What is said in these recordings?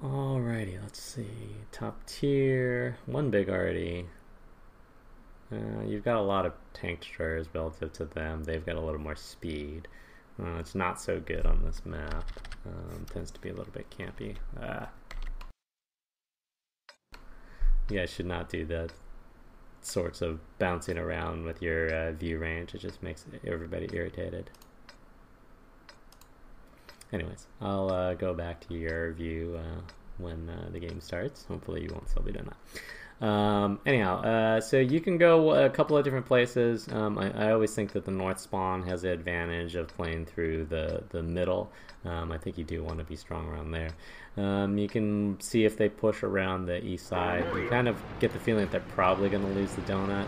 Alrighty, let's see. Top tier, one big already. You've got a lot of tank destroyers relative to them. They've got a little more speed. It's not so good on this map. Tends to be a little bit campy. You guys should not do that sorts of bouncing around with your view range. It just makes everybody irritated. Anyways, I'll go back to your view when the game starts. Hopefully you won't still be doing that. Anyhow, so you can go a couple of different places. I always think that the north spawn has the advantage of playing through the middle. I think you do want to be strong around there. You can see if they push around the east side. You kind of get the feeling that they're probably going to lose the donut.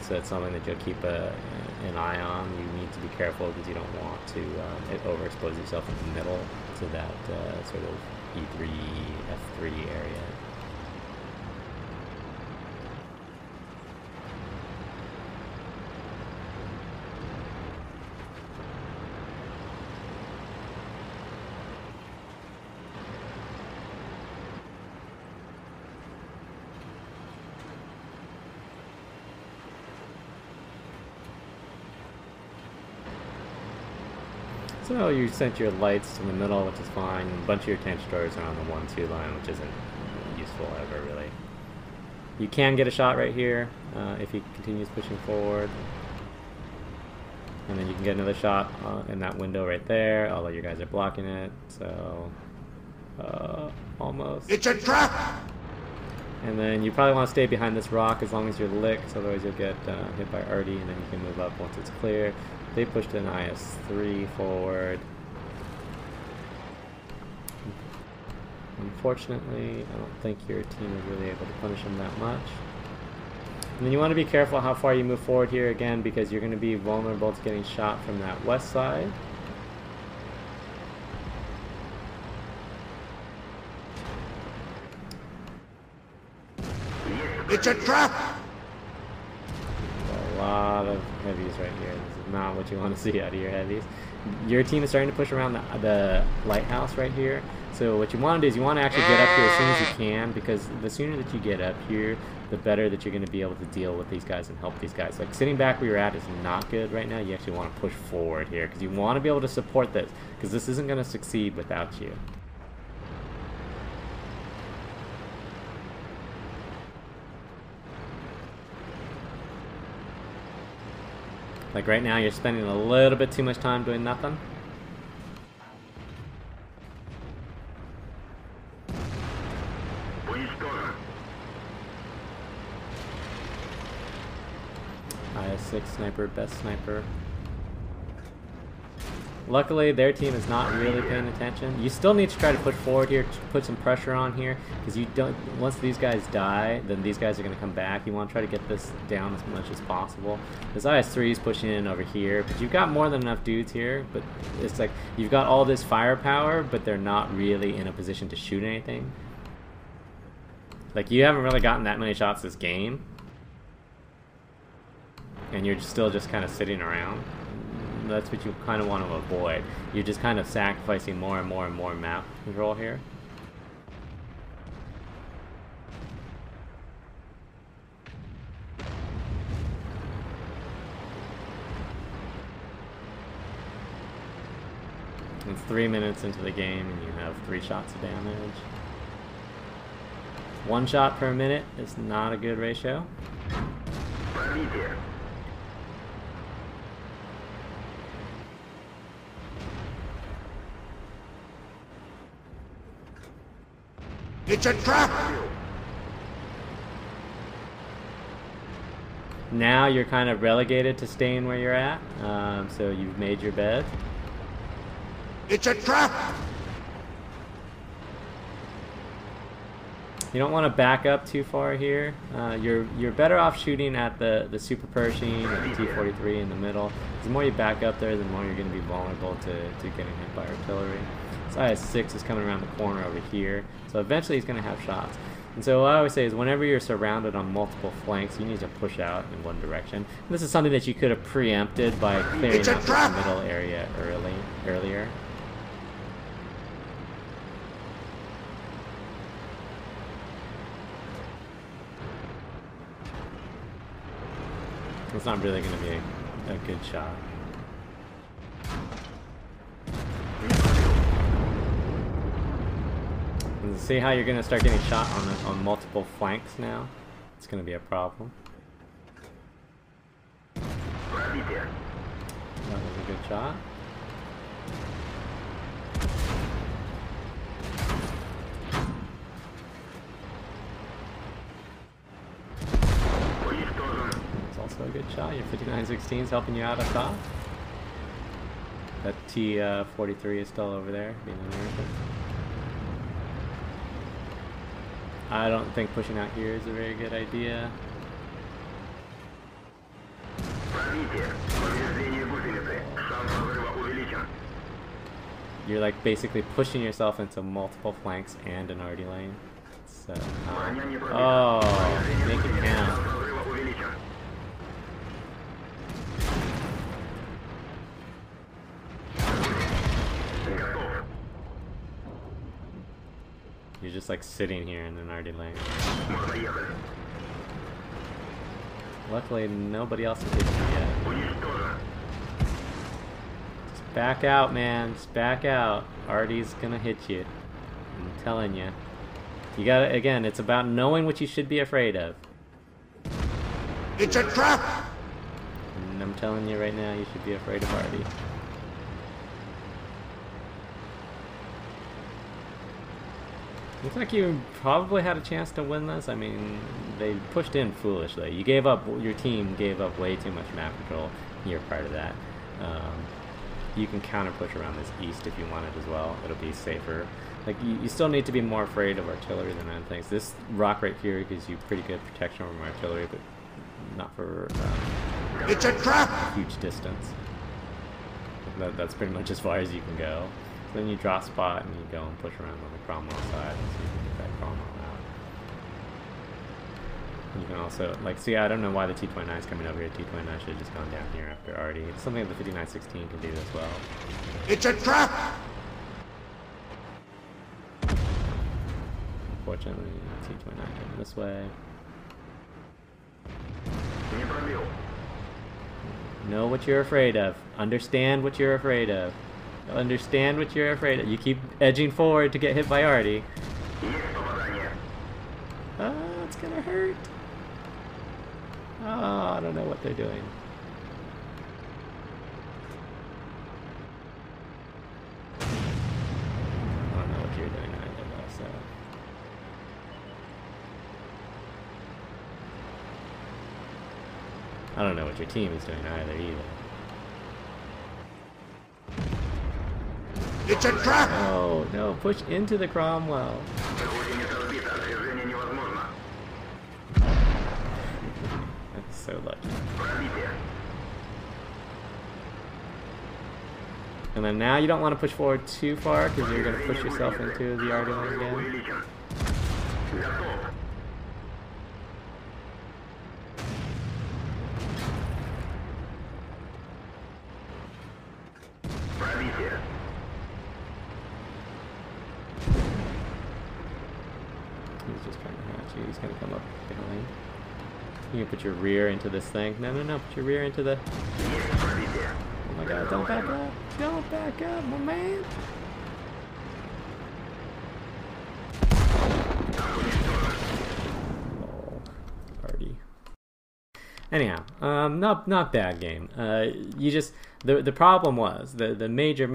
So it's something that you'll keep an eye on. You need to be careful because you don't want to overexpose yourself in the middle to that sort of E3, F3 area. So you sent your lights to the middle, which is fine. A bunch of your tank destroyers are on the 1-2 line, which isn't useful ever, really. You can get a shot right here if he continues pushing forward. And then you can get another shot in that window right there, although your guys are blocking it, so... almost. It's a trap! And then you probably want to stay behind this rock as long as you're licked, otherwise you'll get hit by Artie, and then you can move up once it's clear. They pushed an IS-3 forward. Unfortunately, I don't think your team is really able to punish them that much. And then you want to be careful how far you move forward here again, because you're going to be vulnerable to getting shot from that west side. It's a trap! A lot of heavies right here. This is not what you want to see out of your heavies. Your team is starting to push around the lighthouse right here. So what you want to do is you want to actually get up here as soon as you can, because the sooner that you get up here, the better that you're going to be able to deal with these guys and help these guys. Like sitting back where you're at is not good right now. You actually want to push forward here because you want to be able to support this, because this isn't going to succeed without you. Like right now, you're spending a little bit too much time doing nothing. IS-6 sniper, best sniper. Luckily, their team is not really paying attention. You still need to try to push forward here, to put some pressure on here, because you don't. Once these guys die, then these guys are going to come back. You want to try to get this down as much as possible. This IS-3 is pushing in over here, but you've got more than enough dudes here. But it's like you've got all this firepower, but they're not really in a position to shoot anything. Like you haven't really gotten that many shots this game, and you're still just kind of sitting around. That's what you kind of want to avoid. You're just kind of sacrificing more and more and more map control here. It's 3 minutes into the game and you have 3 shots of damage. 1 shot per minute is not a good ratio. It's a trap! Now you're kind of relegated to staying where you're at, so you've made your bed. It's a trap! You don't want to back up too far here. You're better off shooting at the Super Pershing or the T-43 in the middle. The more you back up there, the more you're going to be vulnerable to getting hit by artillery. This IS-6 is coming around the corner over here, so eventually he's going to have shots. And so what I always say is whenever you're surrounded on multiple flanks, you need to push out in one direction. And this is something that you could have preempted by clearing out this middle area earlier. that's not really going to be a good shot. And see how you're going to start getting shot on multiple flanks now? It's going to be a problem. That was a good shot. It's also a good shot. Your 5916 is helping you out up top. That T-43 is still over there, being an American. I don't think pushing out here is a very good idea. You're like basically pushing yourself into multiple flanks and an RD lane. So, oh, make it count. You're just like sitting here in an RD lane. Luckily, nobody else has hit you yet. Just back out, man. Just back out. RD's gonna hit you. I'm telling you. You gotta, again, it's about knowing what you should be afraid of. It's a trap! And I'm telling you right now, you should be afraid of RD. Looks like you probably had a chance to win this. I mean, they pushed in foolishly. You gave up, your team gave up way too much map control. You're part of that. You can counter push around this east if you want it as well. It'll be safer. Like, you still need to be more afraid of artillery than other things. This rock right here gives you pretty good protection from artillery, but not for it's a trap! Huge distance. That's pretty much as far as you can go. So then you draw spot and you go and push around on the Cromwell side so you can get that Cromwell out. You can also, like, see, I don't know why the T-29 is coming over here. T-29 should have just gone down here after RD. It's something that the 5916 can do as well. It's a trap! Unfortunately, T-29 coming this way. Know what you're afraid of. Understand what you're afraid of. Understand what you're afraid of. You keep edging forward to get hit by RD. Oh, it's gonna hurt. Oh, I don't know what they're doing. I don't know what you're doing either, though, so. I don't know what your team is doing either. It's a trap! Oh, no, push into the Cromwell. That's so lucky. And then now you don't want to push forward too far because you're going to push yourself into the RD lane again. He's just trying to hatch you. He's going to come up behind. You can put your rear into this thing. No, put your rear into the... Oh my god, don't back up! Don't back up, my man! Oh, party. Anyhow, not bad game. You just... The problem was, the major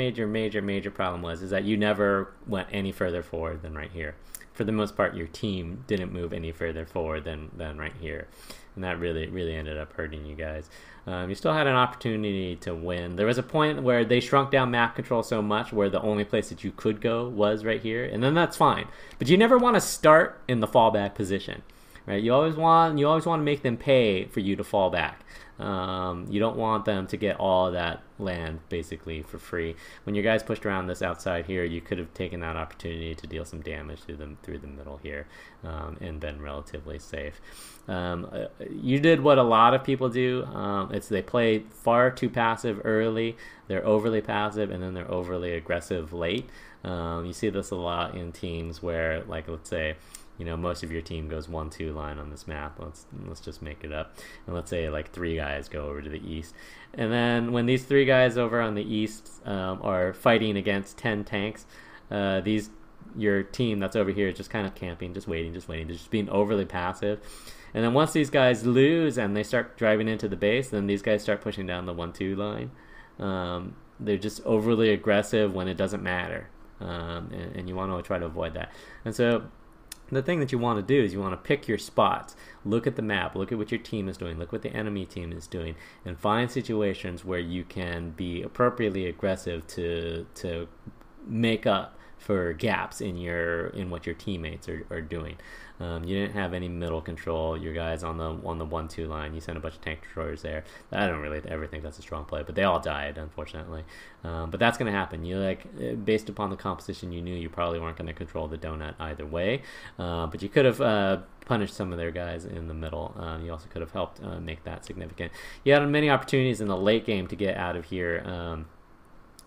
problem was, is that you never went any further forward than right here. For the most part, your team didn't move any further forward than right here. And that really ended up hurting you guys. You still had an opportunity to win. There was a point where they shrunk down map control so much where the only place that you could go was right here. And then that's fine. But you never want to start in the fallback position. Right? You always want to make them pay for you to fall back. You don't want them to get all of that land basically for free. When your guys pushed around this outside here, you could have taken that opportunity to deal some damage through the middle here, and been relatively safe. You did what a lot of people do. They play far too passive early. They're overly passive, and then they're overly aggressive late. You see this a lot in teams where, like, let's say most of your team goes 1-2 line on this map. Let's just make it up, and let's say like 3 guys go over to the east, and then when these 3 guys over on the east are fighting against 10 tanks, your team that's over here is just kind of camping, just waiting, they're just being overly passive. And then once these guys lose and they start driving into the base, then these guys start pushing down the 1-2 line. They're just overly aggressive when it doesn't matter, and you want to try to avoid that. And so the thing that you want to do is you want to pick your spots, look at the map, look at what your team is doing, look what the enemy team is doing, and find situations where you can be appropriately aggressive to make up for gaps in what your teammates are doing. You didn't have any middle control. Your guys on the 1-2 line, you sent a bunch of tank destroyers there. I don't really ever think that's a strong play, but they all died, unfortunately. But that's going to happen. Based upon the composition, you knew you probably weren't going to control the donut either way. But you could have punished some of their guys in the middle. You also could have helped make that significant. You had many opportunities in the late game to get out of here.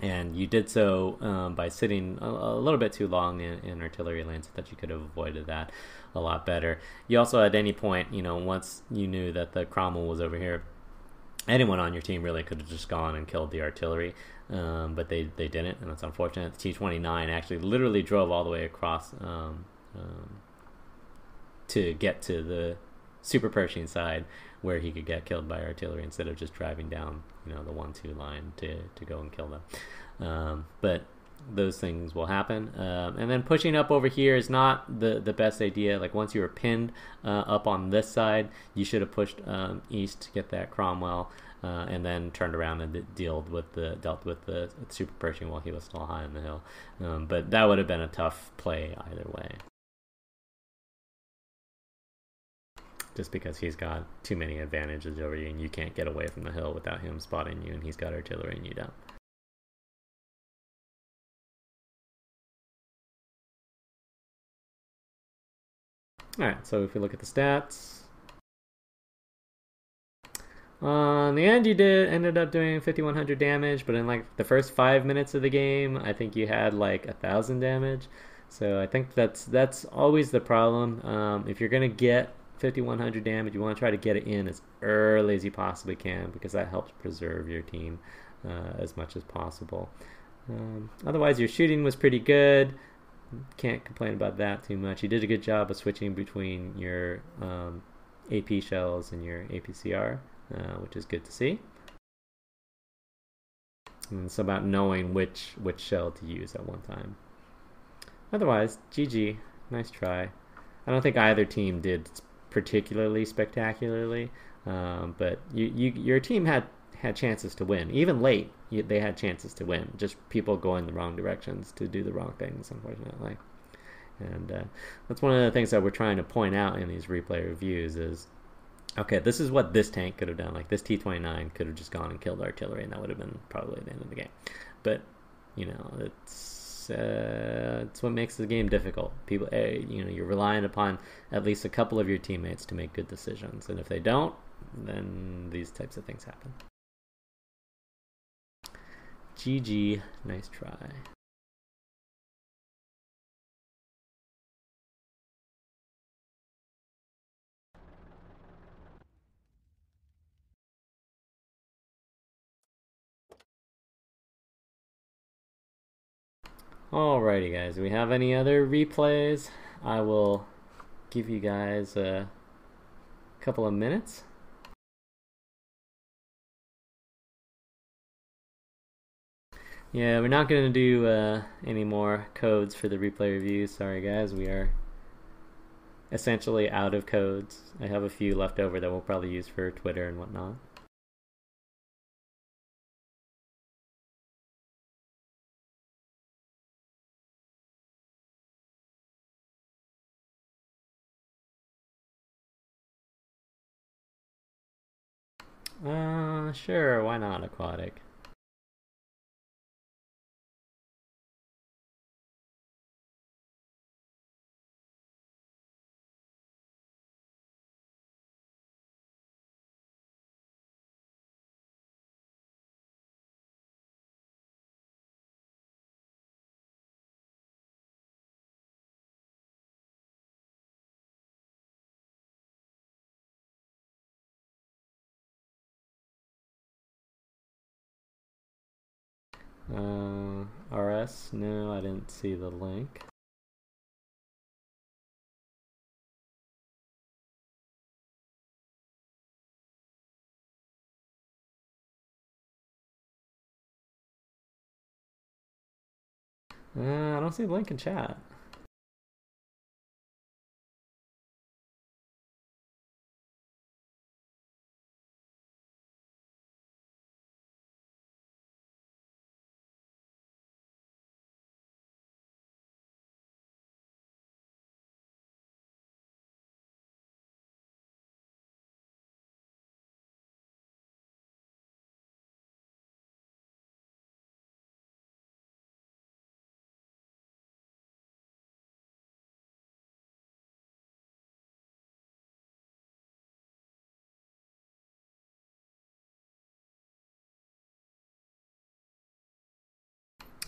And you did so by sitting a little bit too long in artillery lanes. I thought you could have avoided that a lot better. You also, at any point, once you knew that the Cromwell was over here, anyone on your team really could have just gone and killed the artillery. But they didn't, and that's unfortunate. The T-29 actually literally drove all the way across to get to the Super Pershing side, where he could get killed by artillery instead of just driving down, the 1-2 line to go and kill them. But those things will happen. And then pushing up over here is not the best idea. Like, once you were pinned up on this side, you should have pushed east to get that Cromwell, and then turned around and dealt with the Super Pershing while he was still high on the hill. But that would have been a tough play either way, just because he's got too many advantages over you, and you can't get away from the hill without him spotting you, and he's got artillery and you don't. Alright, so if we look at the stats, in the end you ended up doing 5,100 damage, but in like the first 5 minutes of the game, I think you had like 1,000 damage. So I think that's always the problem. If you're gonna get 5,100 damage, you want to try to get it in as early as you possibly can, because that helps preserve your team as much as possible. Otherwise, your shooting was pretty good. Can't complain about that too much. You did a good job of switching between your AP shells and your APCR, which is good to see. And it's about knowing which shell to use at one time. Otherwise, GG. Nice try. I don't think either team did particularly spectacularly, but your team had chances to win. Even late, they had chances to win. Just people going the wrong directions to do the wrong things, unfortunately. And that's one of the things that we're trying to point out in these replay reviews is, okay, this is what this tank could have done. Like, this T-29 could have just gone and killed artillery, and that would have been probably the end of the game. But, it's what makes the game difficult. People, you're relying upon at least a couple of your teammates to make good decisions, and if they don't, then these types of things happen. GG, nice try. Alrighty, guys, do we have any other replays? I will give you guys a couple of minutes. Yeah, we're not going to do any more codes for the replay review. Sorry, guys, we are essentially out of codes. I have a few left over that we'll probably use for Twitter and whatnot. Sure, why not aquatic? RS? No, I didn't see the link. I don't see the link in chat.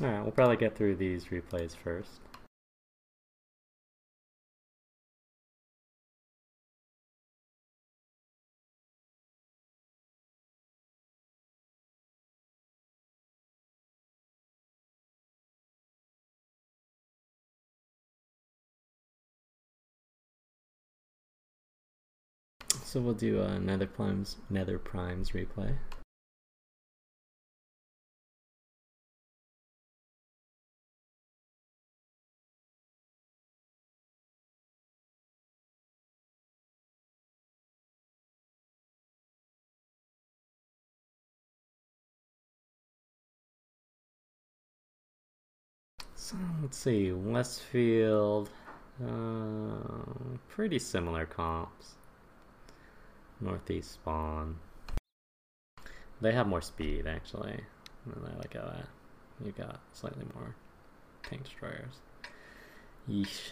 Alright, we'll probably get through these replays first. So we'll do a Nether Primes replay. So let's see, Westfield, pretty similar comps. Northeast spawn. They have more speed actually. I like how you got slightly more tank destroyers. Yeesh.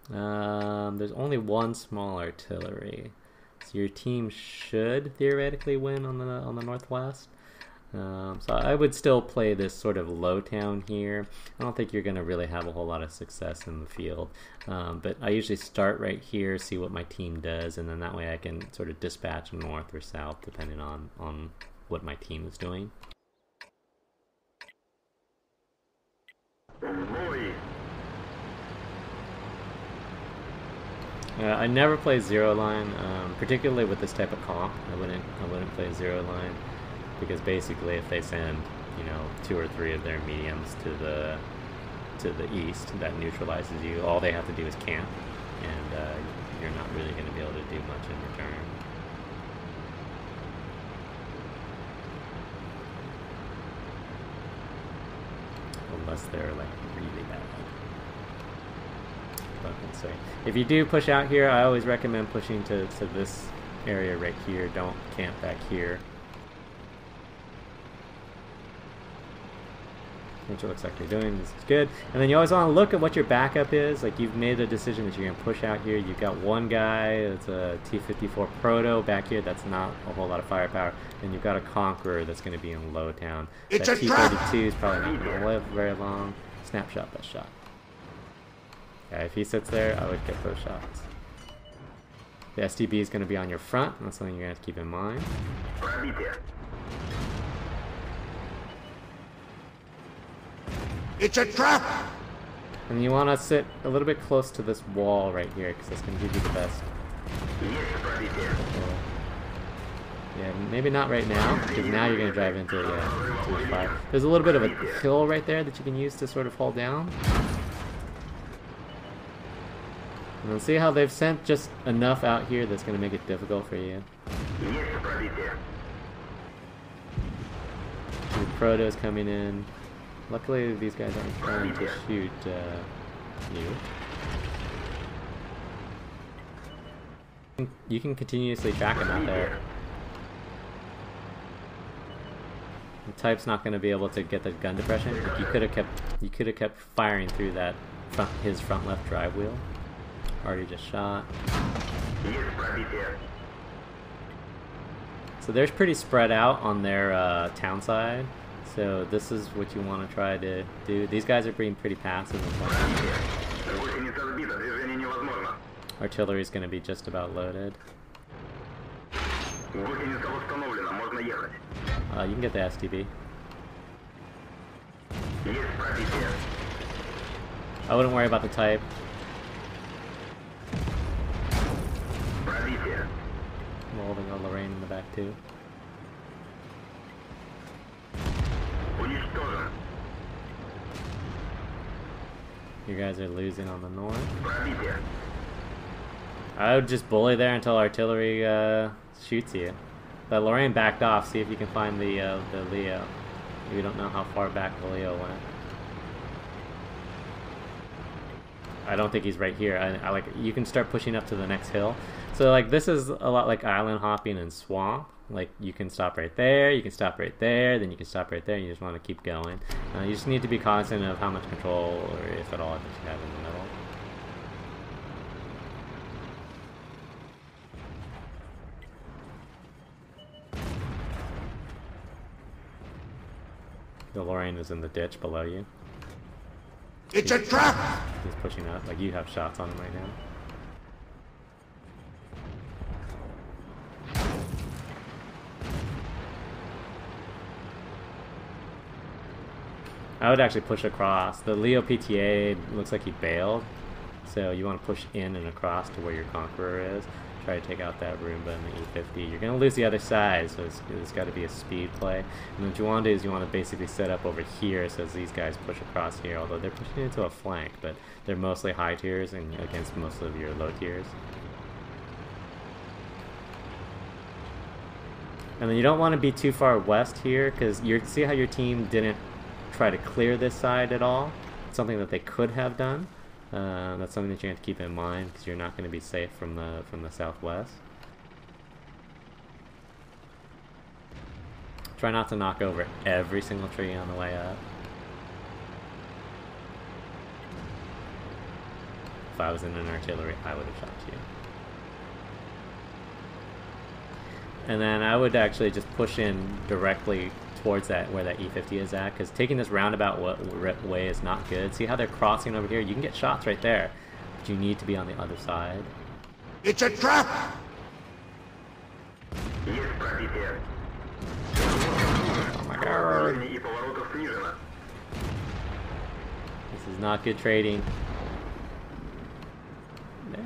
There's only one small artillery, so your team should theoretically win on the northwest. So I would still play this sort of low town here. I don't think you're going to really have a whole lot of success in the field, but I usually start right here, see what my team does, and then that way I can sort of dispatch north or south depending on what my team is doing. I never play zero line, particularly with this type of comp. I wouldn't play zero line. Because basically, if they send, 2 or 3 of their mediums to the east, that neutralizes you. All they have to do is camp, and you're not really going to be able to do much in return. Unless they're like really bad. But let's see. If you do push out here, I always recommend pushing to this area right here. Don't camp back here. Which it looks like they're doing. This is good. And then you always want to look at what your backup is. Like, you've made a decision that you're going to push out here. You've got one guy that's a T-54 Proto back here. That's not a whole lot of firepower. And you've got a Conqueror that's going to be in Low Town. That T-32 is probably not going to live very long. Snapshot that shot. Yeah, if he sits there, I would get those shots. The STB is going to be on your front. That's something you're going to have to keep in mind. It's a trap! And you want to sit a little bit close to this wall right here, because that's going to give you the best. Yeah, maybe not right now, because now you're going to drive into the fire. There's a little bit of a hill right there that you can use to sort of hold down. And then see how they've sent just enough out here that's going to make it difficult for you. The Proto's coming in. Luckily, these guys aren't trying to shoot you. You can continuously track them out there. The Type's not going to be able to get the gun depression. Like, you could have kept firing through that his front left drive wheel. Already just shot. So they're pretty spread out on their town side. So this is what you want to try to do. These guys are being pretty passive. Artillery is going to be just about loaded. You can get the STB. I wouldn't worry about the type. I'm holding a Lorraine in the back too. You guys are losing on the north. I would just bully there until artillery shoots you. But Lorraine backed off. See if you can find the Leo. We don't know how far back the Leo went. I don't think he's right here. I like, you can start pushing up to the next hill. So like this is a lot like island hopping and swamp. Like you can stop right there, you can stop right there, then you can stop right there. And you just want to keep going. You just need to be cognizant of how much control, or if at all, that you have in the middle. The Lorraine is in the ditch below you. It's a trap! He's pushing up. Like you have shots on him right now. I would actually push across. The Leo PTA looks like he bailed, so you want to push in and across to where your Conqueror is. Try to take out that Roomba and the E50. You're going to lose the other side, so it's got to be a speed play. And what you want to do is you want to basically set up over here so as these guys push across here, although they're pushing into a flank, but they're mostly high tiers and against most of your low tiers. And then you don't want to be too far west here, because you see how your team didn't try to clear this side at all? It's something that they could have done. That's something that you have to keep in mind, because you're not going to be safe from the southwest. Try not to knock over every single tree on the way up. If I was in an artillery, I would have shot you. And then I would actually just push in directly towards that, where that E50 is at, because taking this roundabout way is not good. See how they're crossing over here? You can get shots right there, but you need to be on the other side. It's a trap! Oh my god. This is not good trading. No.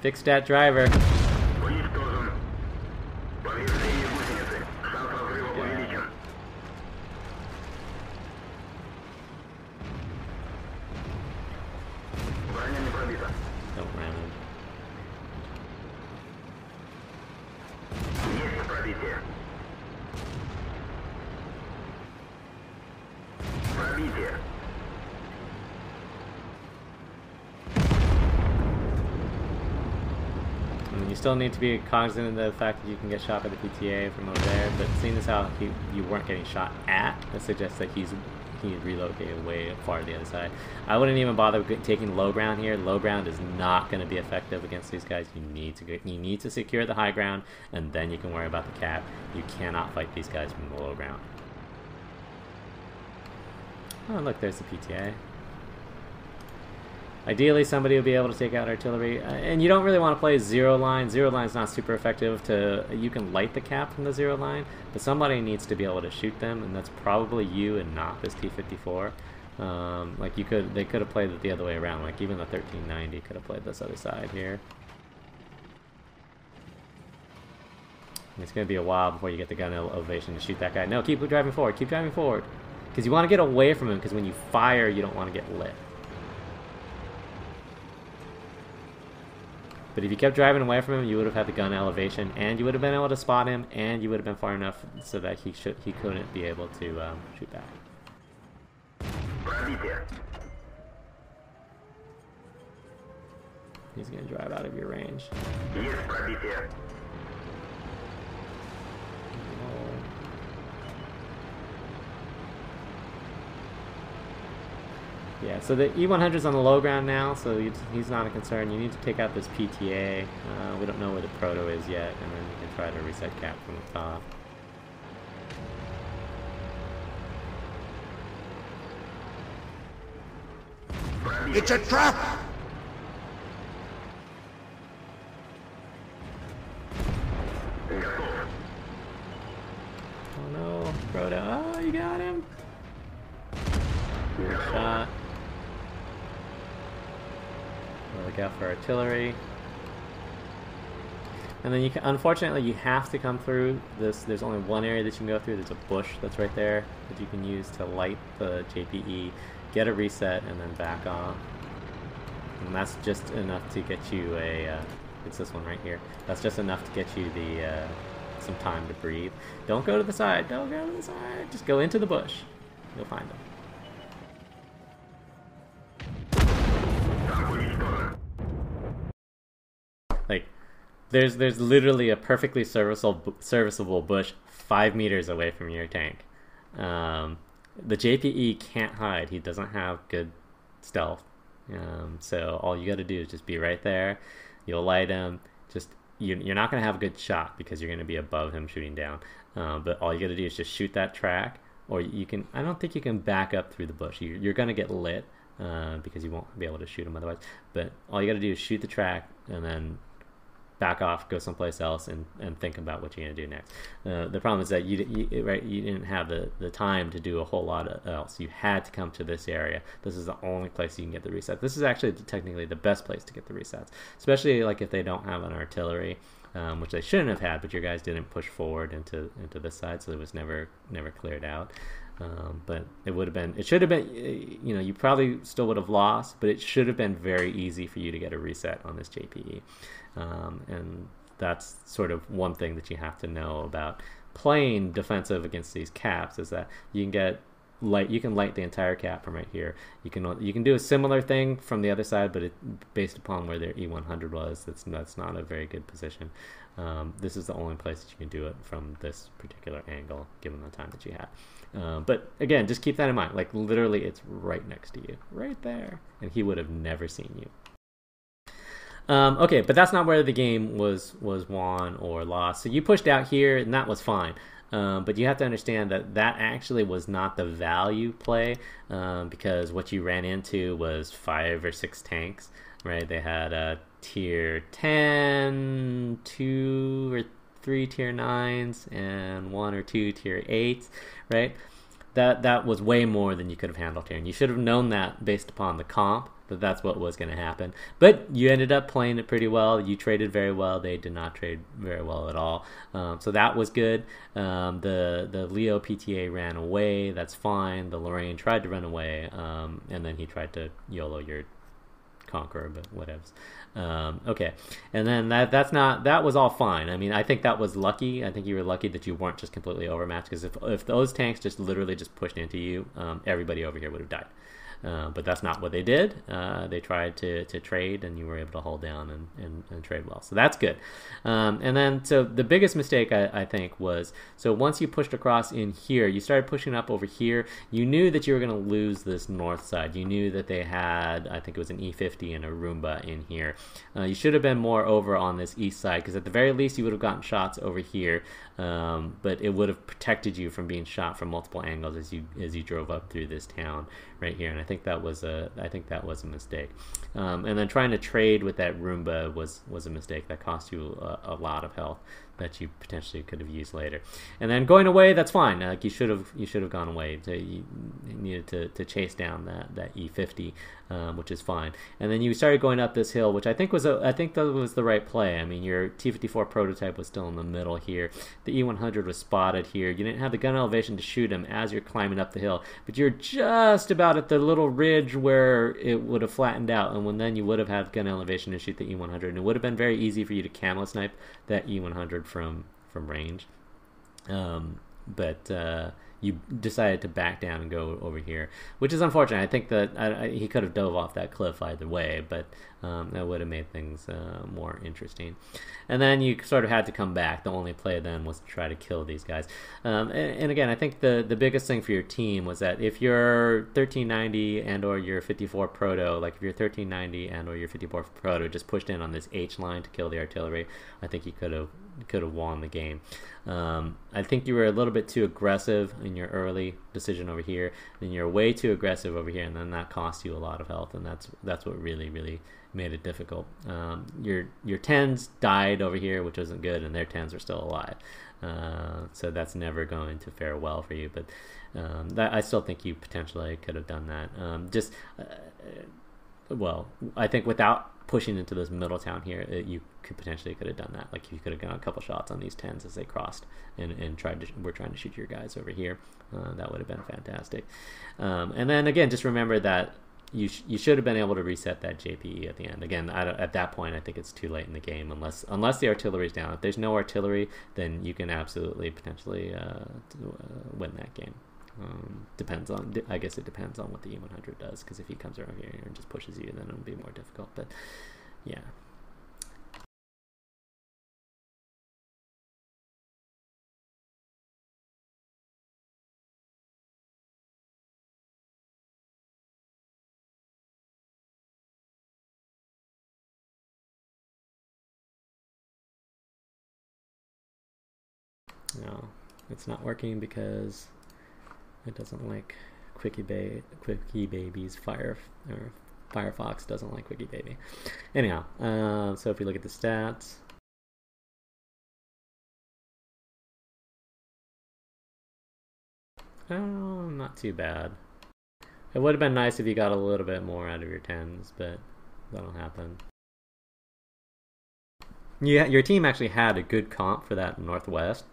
Fix that driver. Don't ram him. You still need to be cognizant of the fact that you can get shot by the PTA from over there, but seeing as how you weren't getting shot at, that suggests that he relocated way far to the other side. I wouldn't even bother taking low ground here. Low ground is not going to be effective against these guys. You need to secure the high ground, and then you can worry about the cap. You cannot fight these guys from the low ground. Oh look, there's the PTA. Ideally, somebody will be able to take out artillery, and you don't really want to play zero line. Zero line is not super effective. You can light the cap from the zero line, but somebody needs to be able to shoot them, and that's probably you and not this T-54. Like they could have played it the other way around. Like even the 1390 could have played this other side here. And it's gonna be a while before you get the gun elevation to shoot that guy. No, keep driving forward. Keep driving forward, because you want to get away from him. Because when you fire, you don't want to get lit. But if you kept driving away from him, you would have had the gun elevation, and you would have been able to spot him, and you would have been far enough so that he couldn't be able to shoot back. He's gonna drive out of your range. Yeah, so the E100's on the low ground now, so he's not a concern. You need to take out this PTA. We don't know where the proto is yet, and then you can try to reset cap from the top. It's a trap! Proto. Oh, you got him. Good shot. Look out for artillery. And then unfortunately, you have to come through this. There's only one area that you can go through. There's a bush that's right there that you can use to light the JPE, get a reset, and then back off. And that's just enough to get you it's this one right here. That's just enough to get you some time to breathe. Don't go to the side. Don't go to the side. Just go into the bush. You'll find them. Like, there's literally a perfectly serviceable bush 5 meters away from your tank. The JPE can't hide. He doesn't have good stealth. So all you got to do is just be right there. You'll light him. You're not going to have a good shot because you're going to be above him shooting down. But all you got to do is just shoot that track. Or you can. I don't think you can back up through the bush. You're going to get lit because you won't be able to shoot him otherwise. But all you got to do is shoot the track and then back off, go someplace else, and think about what you're going to do next. The problem is that you didn't have the time to do a whole lot else. You had to come to this area. This is the only place you can get the reset. This is actually technically the best place to get the resets, especially like if they don't have an artillery, which they shouldn't have had, but your guys didn't push forward into this side, so it was never cleared out. But it should have been, you probably still would have lost, but it should have been very easy for you to get a reset on this JPE. And that's sort of one thing that you have to know about playing defensive against these caps, is that you can light the entire cap from right here. You can do a similar thing from the other side, but based upon where their E100 was, that's not a very good position. This is the only place that you can do it from this particular angle, given the time that you have. But again, just keep that in mind. Like, literally, it's right next to you, right there, and he would have never seen you. Okay, but that's not where the game was won or lost. So you pushed out here, and that was fine. But you have to understand that actually was not the value play, because what you ran into was 5 or 6 tanks, right? They had a tier 10, 2 or 3 tier 9s, and 1 or 2 tier 8s, right? That was way more than you could have handled here, and you should have known that based upon the comp, that's what was going to happen. But you ended up playing it pretty well. You traded very well. They did not trade very well at all. So that was good. The Leo PTA ran away. That's fine. The Lorraine tried to run away, and then he tried to YOLO your Conqueror, but whatevs. Okay, and then that was all fine. I mean, I think that was lucky. I think you were lucky that you weren't just completely overmatched, because if those tanks just literally just pushed into you, everybody over here would have died. But that's not what they did. They tried to trade, and you were able to hold down and trade well. So that's good. And then, so the biggest mistake, I think, was, so once you pushed across in here, you started pushing up over here, you knew that you were going to lose this north side. You knew that they had, I think it was an E50 and a Roomba in here. You should have been more over on this east side, because at the very least you would have gotten shots over here, but it would have protected you from being shot from multiple angles as you drove up through this town right here. And I think that was a mistake. And then trying to trade with that Roomba was a mistake that cost you a lot of health that you potentially could have used later. And then going away, that's fine. Like, you should have gone away. So you needed to chase down that E50, which is fine. And then you started going up this hill, which I think that was the right play. I mean, your T-54 prototype was still in the middle here. The E100 was spotted here. You didn't have the gun elevation to shoot him as you're climbing up the hill, but you're just about at the little ridge where it would have flattened out, and then you would have had gun elevation to shoot the E100, and it would have been very easy for you to camo snipe that E100 from range. But you decided to back down and go over here, which is unfortunate. I think that he could have dove off that cliff either way, but that would have made things more interesting. And then you sort of had to come back. The only play then was to try to kill these guys. And again, I think the biggest thing for your team was that if you're 1390 and or your 54 Proto, like if you're 1390 and or your 54 Proto just pushed in on this H line to kill the artillery, I think you could have have won the game. I think you were a little bit too aggressive in your early decision over here. Then you're way too aggressive over here, and then that cost you a lot of health, and that's what really made it difficult. Your tens died over here, which wasn't good, and their tens are still alive. So that's never going to fare well for you. But I still think you potentially could have done that. Well, I think without pushing into this middle town here, you could have done that. Like, you could have gotten a couple shots on these 10s as they crossed and we're trying to shoot your guys over here. That would have been fantastic. And then again, just remember that you should have been able to reset that JPE at the end. Again, at that point, I think it's too late in the game unless the artillery's down. If there's no artillery, then you can absolutely potentially win that game. I guess it depends on what the E100 does, because if he comes around here and just pushes you, then it'll be more difficult. But yeah. No, it's not working because it doesn't like Quickie Baby's Firefox doesn't like Quickie Baby. Anyhow, so if you look at the stats, not too bad. It would have been nice if you got a little bit more out of your 10s, but that'll happen. Yeah, your team actually had a good comp for that Northwest.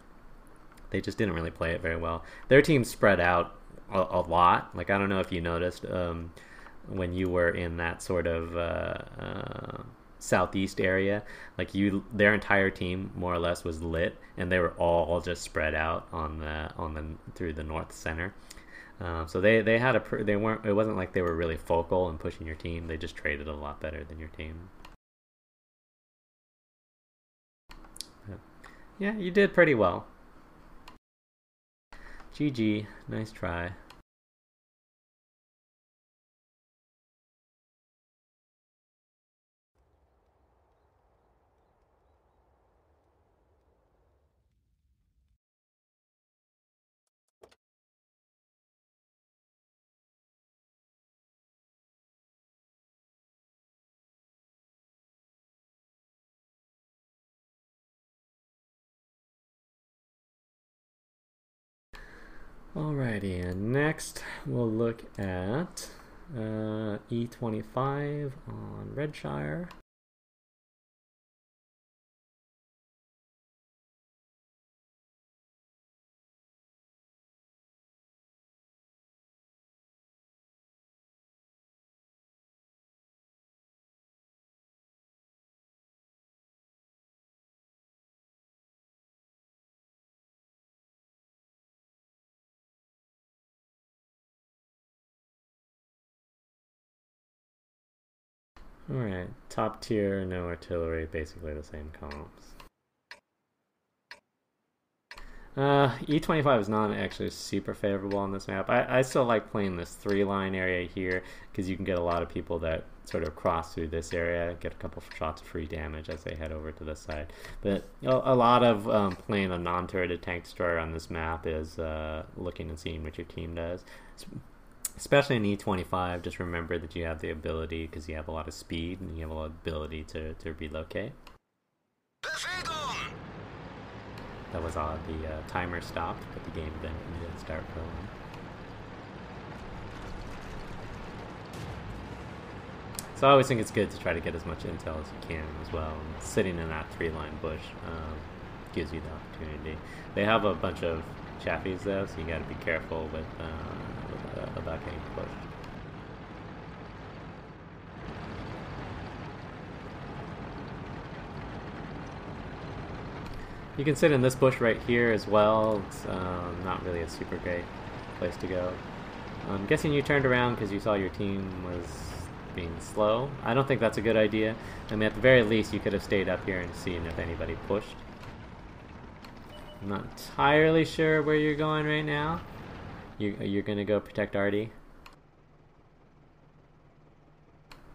They just didn't really play it very well. Their team spread out a lot. Like, I don't know if you noticed when you were in that sort of southeast area, like their entire team more or less was lit, and they were all just spread out through the north center. So they had they weren't. It wasn't like they were really focal and pushing your team. They just traded a lot better than your team. Yeah, you did pretty well. GG, nice try. Alrighty, and next we'll look at E25 on Redshire. Alright, top tier, no artillery, basically the same comps. E25 is not actually super favorable on this map. I still like playing this 3-line area here, because you can get a lot of people that sort of cross through this area, get a couple shots of free damage as they head over to this side. But a lot of playing a non-turreted tank destroyer on this map is looking and seeing what your team does. Especially in E25, just remember that you have the ability, because you have a lot of speed and you have a lot of ability to relocate. That was odd. The timer stopped, but the game then did start rolling. So I always think it's good to try to get as much intel as you can as well. And sitting in that 3-line bush gives you the opportunity. They have a bunch of chaffies though, so you got to be careful about getting pushed. You can sit in this bush right here as well. It's not really a super great place to go. I'm guessing you turned around because you saw your team was being slow. I don't think that's a good idea. I mean, at the very least, you could have stayed up here and seen if anybody pushed. I'm not entirely sure where you're going right now. You're gonna go protect Artie.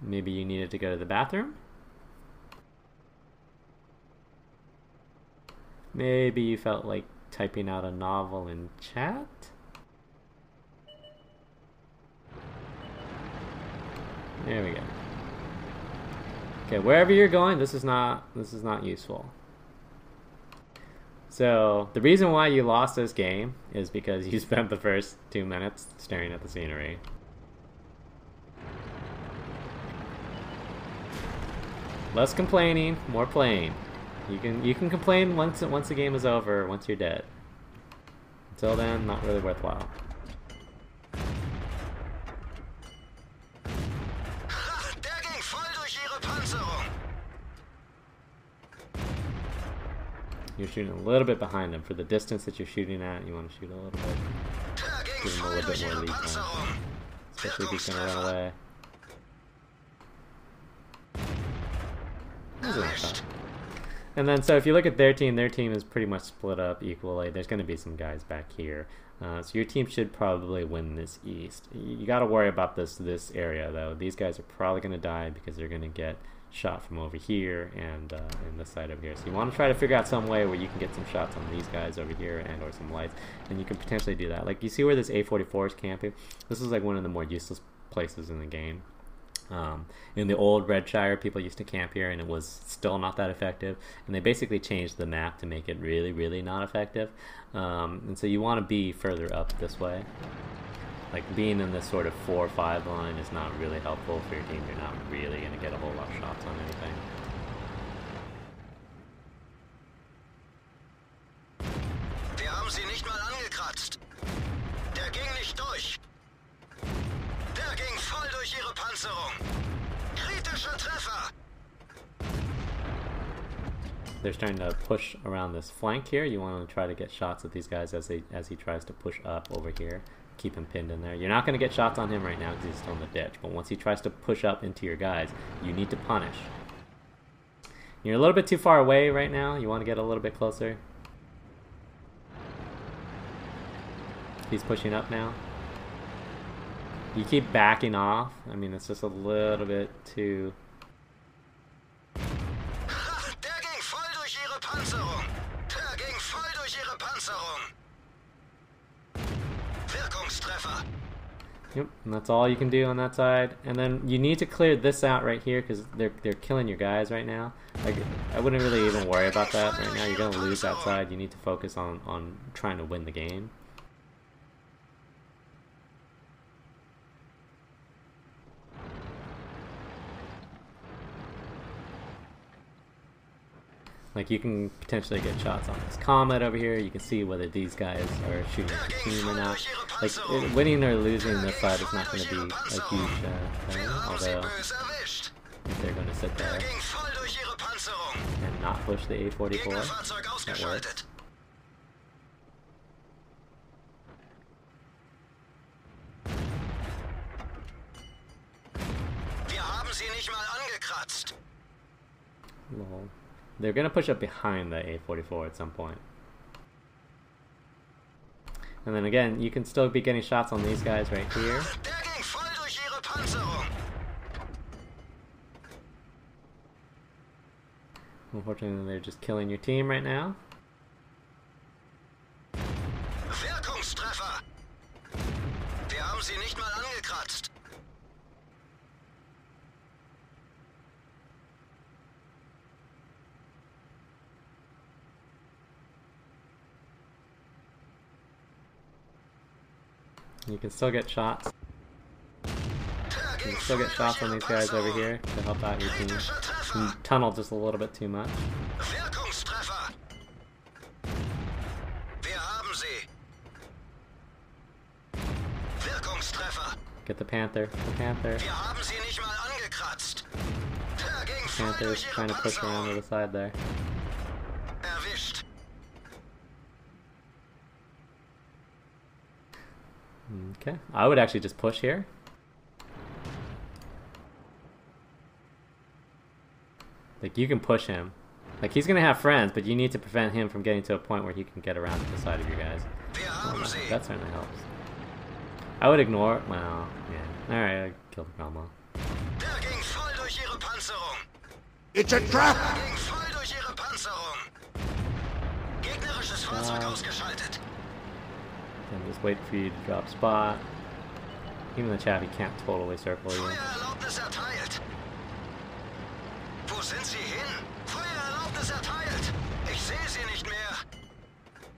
Maybe you needed to go to the bathroom? Maybe you felt like typing out a novel in chat? There we go. Okay, wherever you're going, this is not useful. So the reason why you lost this game is because you spent the first 2 minutes staring at the scenery. Less complaining, more playing. You can complain once the game is over, once you're dead. Until then, not really worthwhile. Der ging voll durch ihre Panzerung. You're shooting a little bit behind them. For the distance that you're shooting at, you want to shoot a little bit. Der ging Give him a voll little bit durch more ihre lead time. Panzerung. Especially if he's going to run away. That was a nice shot. And then, so if you look at their team is pretty much split up equally. There's going to be some guys back here. So your team should probably win this east. You got to worry about this area, though. These guys are probably going to die because they're going to get shot from over here and in this side over here. So you want to try to figure out some way where you can get some shots on these guys over here and or some lights. And you can potentially do that. Like, you see where this A44 is camping? This is like one of the more useless places in the game. In the old Redshire, people used to camp here, and it was still not that effective. And they basically changed the map to make it really, really not effective. And so you want to be further up this way. Like, being in this sort of 4 or 5 line is not really helpful for your team. You're not really going to get a whole lot of shots on anything. Wir haben sie nicht mal angekratzt. Der ging nicht durch. Der ging voll durch ihre Panzerung. Kritischer Treffer. They're starting to push around this flank here. You want to try to get shots at these guys as he tries to push up over here. Keep him pinned in there. You're not going to get shots on him right now because he's still in the ditch. But once he tries to push up into your guys, you need to punish. You're a little bit too far away right now. You want to get a little bit closer. He's pushing up now. You keep backing off. I mean, it's just a little bit too... Der ging voll durch ihre Panzerung. Der ging voll durch ihre Panzerung. Wirkungstreffer. Yep, and that's all you can do on that side. And then you need to clear this out right here because they're killing your guys right now. Like, I wouldn't really even worry about that right now. You're going to lose that side. You need to focus on trying to win the game. Like, you can potentially get shots on this Comet over here. You can see whether these guys are shooting at your team or not. Like, winning or losing this side is not going to be a huge thing. Although, if they're going to sit there and not push the A44, that works. Wir haben sie nicht mal angekratzt. Lol. They're going to push up behind the A44 at some point. And then again, you can still be getting shots on these guys right here. Der ging voll durch ihre Panzerung. Unfortunately, they're just killing your team right now. Wirkungstreffer. Wir haben sie nicht mal angekratzt. You can still get shots. You can still get shots on these guys over here to help out your team. You can tunnel just a little bit too much. Wirkungstreffer. Wir haben sie. Wirkungstreffer. Get the Panther. The Panther. Wir haben sie nicht mal angekratzt. Der ging voll Panther's durch ihre trying to push around to Panzerung. the side there. Erwischt. Okay. I would actually just push here. Like, you can push him. Like, he's gonna have friends, but you need to prevent him from getting to a point where he can get around to the side of your guys. Wir Oh, haben no, sie. that certainly helps. I would ignore... Well, yeah. Alright, I killed the Cromwell. Der ging voll durch ihre Panzerung. It's a trap! Der ging voll durch ihre Panzerung. Gegnerisches Fahrzeug ausgeschaltet. Then just wait for you to drop spot. Even the Chaffee can't totally circle you. Feuererlaubnis erteilt. Wo sind Sie hin? Feuererlaubnis erteilt. Ich sehe Sie nicht mehr.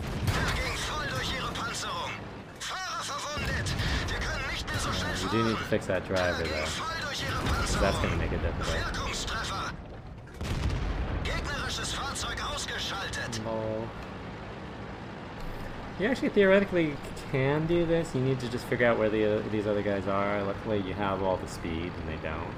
Der ging voll durch Ihre Panzerung. Fahrer verwundet. Wir können nicht mehr so schnell You fahren. do need to fix that driver Der ging though. voll durch Ihre 'Cause that's gonna Panzerung. make a difference. Wirkungstreffer. Gegnerisches Fahrzeug ausgeschaltet. Oh. You actually theoretically can do this. You need to just figure out where these other guys are. Luckily, you have all the speed, and they don't.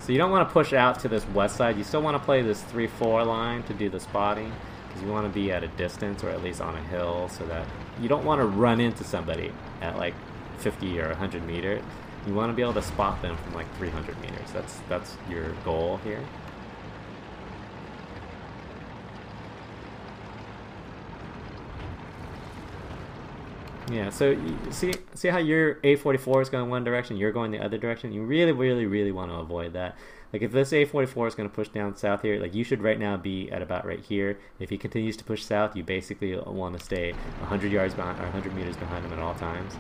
So you don't want to push out to this west side. You still want to play this 3-4 line to do the spotting, because you want to be at a distance, or at least on a hill, so that you don't want to run into somebody at like 50 or 100 meters. You want to be able to spot them from like 300 meters. That's your goal here. Yeah, so you see how your A44 is going one direction, you're going the other direction? You really, really, really want to avoid that. Like, if this A44 is going to push down south here, like, you should right now be at about right here. If he continues to push south, you basically want to stay 100 yards behind, or 100 meters behind him at all times.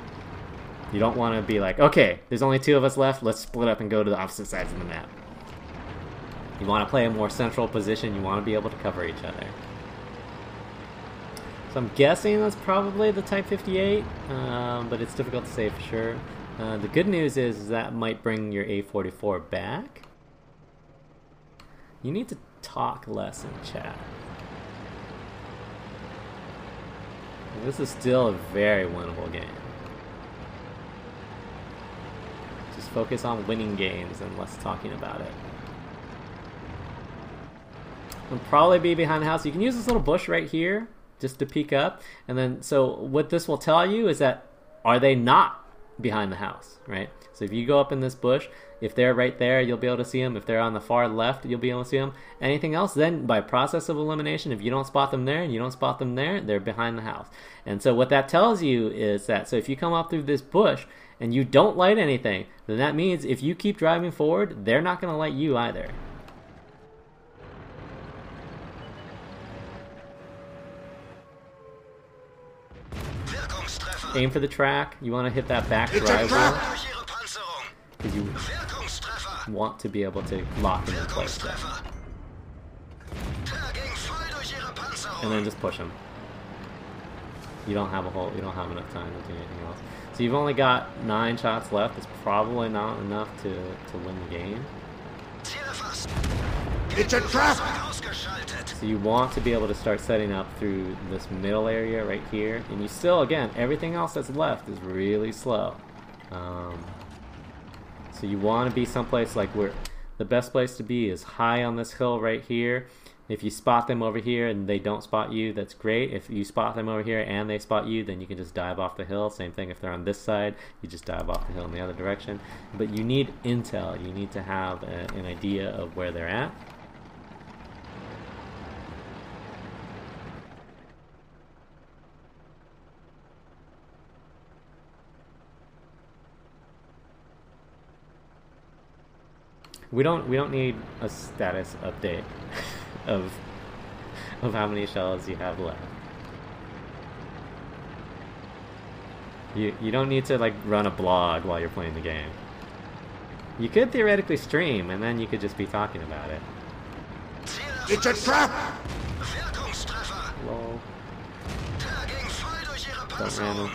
You don't want to be like, okay, there's only 2 of us left, let's split up and go to the opposite sides of the map. You want to play a more central position, you want to be able to cover each other. So I'm guessing that's probably the Type 58, but it's difficult to say for sure. The good news is that might bring your A44 back. You need to talk less in chat. This is still a very winnable game. Just focus on winning games and less talking about it. It'll probably be behind the house. You can use this little bush right here just to peek up, and then so what this will tell you is that are they not behind the house, right? So if you go up in this bush, if they're right there, you'll be able to see them. If they're on the far left, you'll be able to see them. Anything else, then by process of elimination, if you don't spot them there and you don't spot them there, they're behind the house. And so what that tells you is that, so if you come up through this bush and you don't light anything, then that means if you keep driving forward, they're not going to light you either. Aim for the track. You want to hit that back drive wheel, because you want to be able to lock them in place there. And then just push them. You don't have enough time to do anything else. So you've only got 9 shots left. It's probably not enough to win the game. It's a trap! So you want to be able to start setting up through this middle area right here. And you still, again, everything else that's left is really slow. So you want to be someplace like where the best place to be is high on this hill right here. If you spot them over here and they don't spot you, that's great. If you spot them over here and they spot you, then you can just dive off the hill. Same thing if they're on this side, you just dive off the hill in the other direction. But you need intel. You need to have an idea of where they're at. We don't need a status update of how many shells you have left. You don't need to like run a blog while you're playing the game. You could theoretically stream and then you could just be talking about it. It's a trap! Lol. Don't random.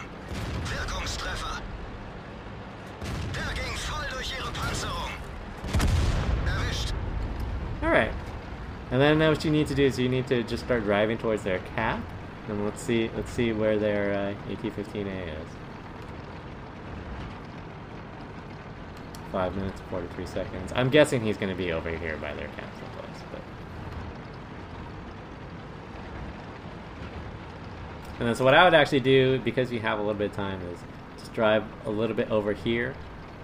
Alright. And then what you need to do is you need to just start driving towards their cap. And let's see where their AT-15A is. 5 minutes, 43 seconds. I'm guessing he's going to be over here by their cap someplace. But... And then so what I would actually do, because you have a little bit of time, is just drive a little bit over here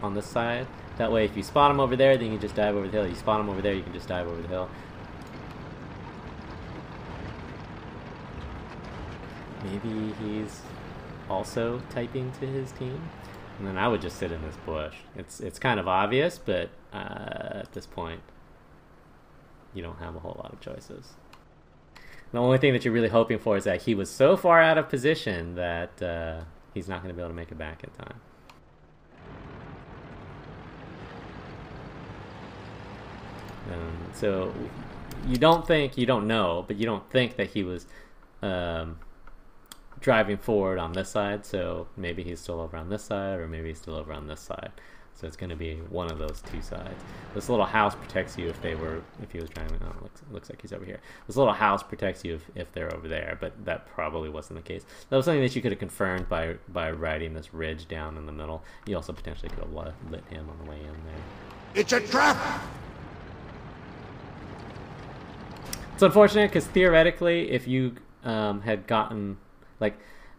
on this side. That way if you spot him over there, then you can just dive over the hill. You spot him over there, you can just dive over the hill. Maybe he's also typing to his team. And then I would just sit in this bush. It's kind of obvious, but at this point, you don't have a whole lot of choices. The only thing that you're really hoping for is that he was so far out of position that he's not going to be able to make it back in time. So you don't know, but you don't think that he was driving forward on this side. So maybe he's still over on this side, or maybe he's still over on this side. So it's going to be one of those two sides. This little house protects you if he was driving. Oh, looks like he's over here. This little house protects you if they're over there, but that probably wasn't the case. That was something that you could have confirmed by riding this ridge down in the middle. You also potentially could have lit him on the way in there. It's a trap! It's unfortunate because theoretically, if you had gotten, like,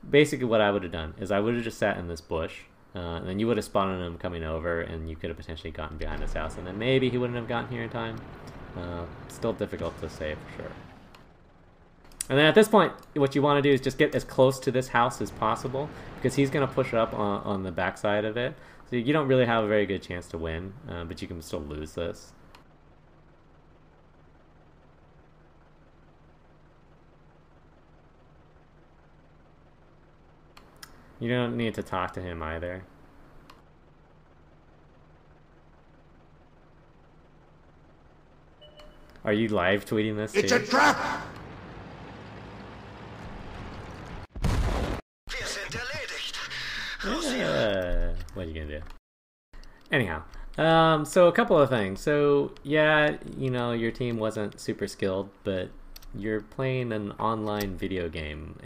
basically what I would have done is I would have just sat in this bush, and then you would have spotted him coming over, and you could have potentially gotten behind this house, and then maybe he wouldn't have gotten here in time. Still difficult to say for sure. And then at this point, what you want to do is just get as close to this house as possible, because he's going to push up on the backside of it. So you don't really have a very good chance to win, but you can still lose this. You don't need to talk to him either. Are you live tweeting this too? It's a trap! What are you gonna do? Anyhow, so a couple of things. So yeah, you know, your team wasn't super skilled, but you're playing an online video game.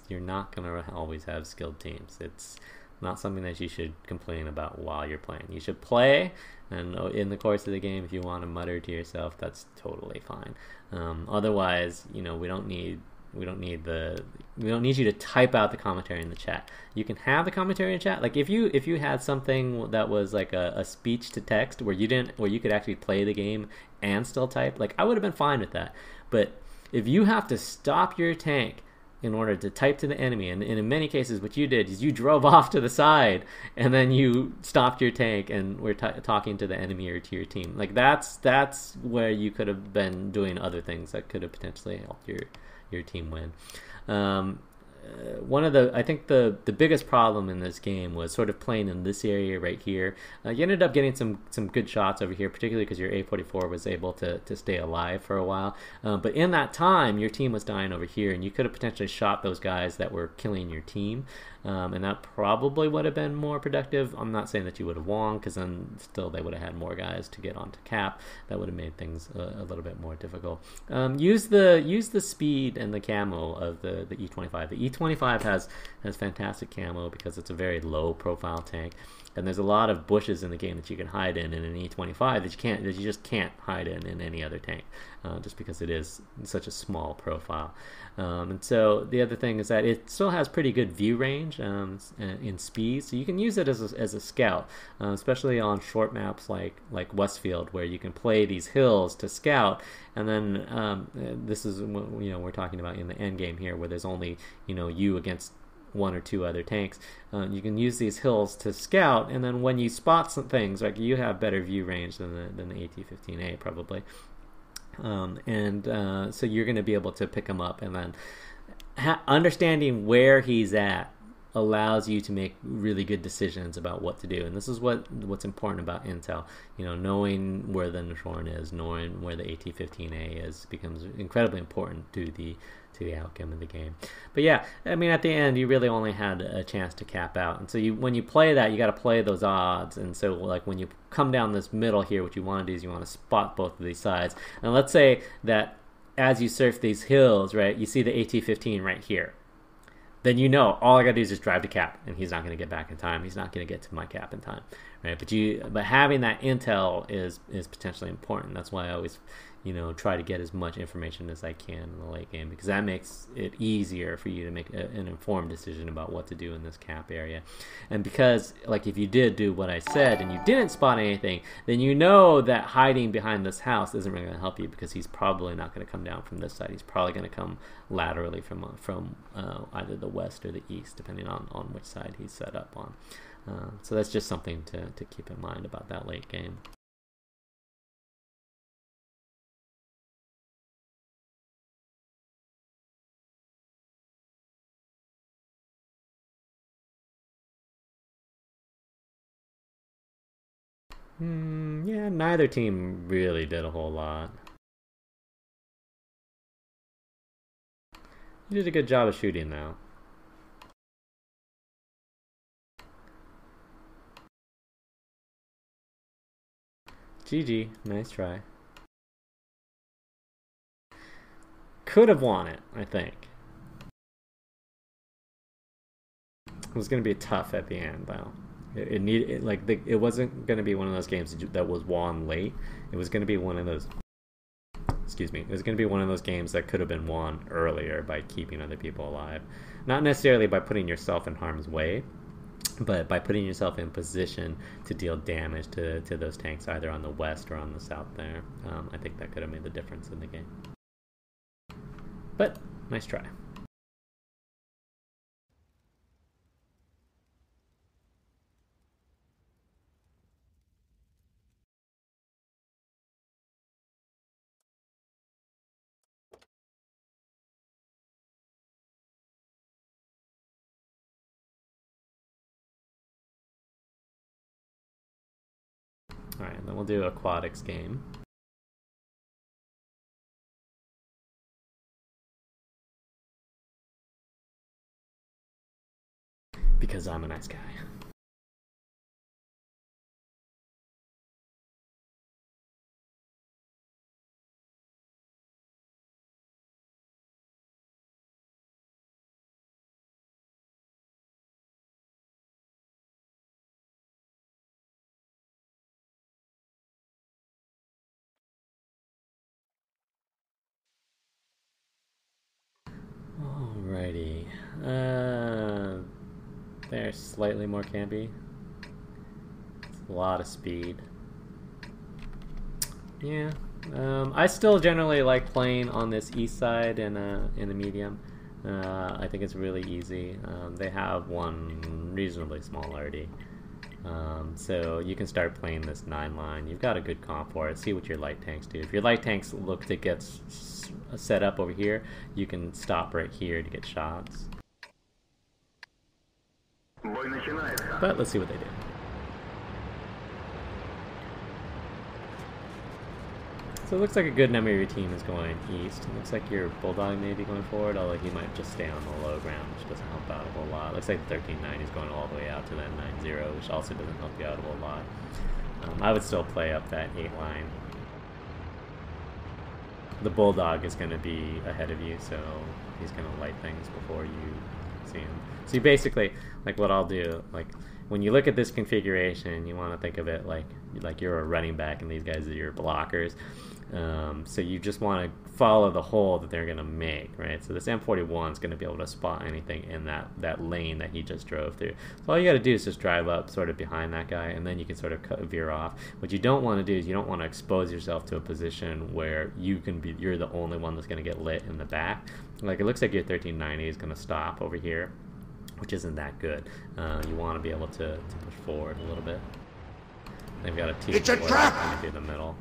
You're not gonna always have skilled teams. It's not something that you should complain about while you're playing. You should play, and in the course of the game, if you want to mutter to yourself, that's totally fine. Otherwise, you know, we don't need you to type out the commentary in the chat. You can have the commentary in chat. Like if you had something that was like a speech to text where you could actually play the game and still type, like I would have been fine with that. But if you have to stop your tank in order to type to the enemy, and in many cases what you did is you drove off to the side and then you stopped your tank and were talking to the enemy or to your team, like that's where you could have been doing other things that could have potentially helped your team win. I think the biggest problem in this game was sort of playing in this area right here. You ended up getting some good shots over here, particularly because your A44 was able to stay alive for a while. But in that time, your team was dying over here, and you could have potentially shot those guys that were killing your team. And that probably would have been more productive. I'm not saying that you would have won, because then still they would have had more guys to get onto cap. That would have made things a little bit more difficult. Use the speed and the camo of the E25. The E25 has fantastic camo because it's a very low profile tank, and there's a lot of bushes in the game that you can hide in an E25 that you just can't hide in any other tank, just because it is such a small profile. And so the other thing is that it still has pretty good view range in speed, so you can use it as a scout, especially on short maps like Westfield, where you can play these hills to scout. And then this is what we're talking about in the end game here, where there's only you against one or two other tanks. You can use these hills to scout, and then when you spot some things, like you have better view range than the AT-15A probably. So you're going to be able to pick him up, and then understanding where he's at allows you to make really good decisions about what to do. And this is what's important about intel. Knowing where the Nashorn is, knowing where the AT-15A is, becomes incredibly important to the outcome of the game. But yeah, I mean, at the end, you really only had a chance to cap out. And so when you play that, you got to play those odds. And so like when you come down this middle here, what you want to do is you want to spot both of these sides. And let's say that as you surf these hills, right, you see the AT-15 right here. Then all I got to do is just drive to cap, and he's not going to get back in time. He's not going to get to my cap in time, right? But having that intel is potentially important. That's why I always try to get as much information as I can in the late game, because that makes it easier for you to make an informed decision about what to do in this cap area. And because, like, if you did do what I said and you didn't spot anything, then that hiding behind this house isn't really going to help you, because he's probably not going to come down from this side. He's probably going to come laterally from either the west or the east, depending on which side he's set up on. So that's just something to keep in mind about that late game. Yeah, neither team really did a whole lot. You did a good job of shooting, though. GG, nice try. Could have won it, I think. It was going to be tough at the end, though. It wasn't going to be one of those games that was won late. It was going to be one of those. Excuse me. It was going to be one of those games that could have been won earlier by keeping other people alive, not necessarily by putting yourself in harm's way, but by putting yourself in position to deal damage to those tanks either on the west or on the south there. I think that could have made the difference in the game. But nice try. Alright, then we'll do aquatics game. Because I'm a nice guy. Alrighty. They're slightly more campy. It's a lot of speed. Yeah. I still generally like playing on this east side in the medium. I think it's really easy. They have one reasonably small RD. So you can start playing this 9 line. You've got a good comp for it. See what your light tanks do. If your light tanks look to get set up over here, you can stop right here to get shots. But let's see what they do. So it looks like a good number of your team is going east. It looks like your Bulldog may be going forward, although he might just stay on the low ground, which doesn't help out a whole lot. Looks like the 13-9 is going all the way out to that 9-0, which also doesn't help you out a whole lot. I would still play up that 8 line. The Bulldog is going to be ahead of you, so he's going to light things before you see him. So you basically, like what I'll do, like when you look at this configuration, you want to think of it like you're a running back and these guys are your blockers. So you just want to follow the hole that they're going to make, right? So this M41 is going to be able to spot anything in that lane that he just drove through. So all you got to do is just drive up sort of behind that guy, and then you can sort of veer off. What you don't want to do is you don't want to expose yourself to a position where you're the only one that's going to get lit in the back. Like it looks like your 1390 is going to stop over here, which isn't that good. You want to be able to push forward a little bit. They've got a team coming through the middle.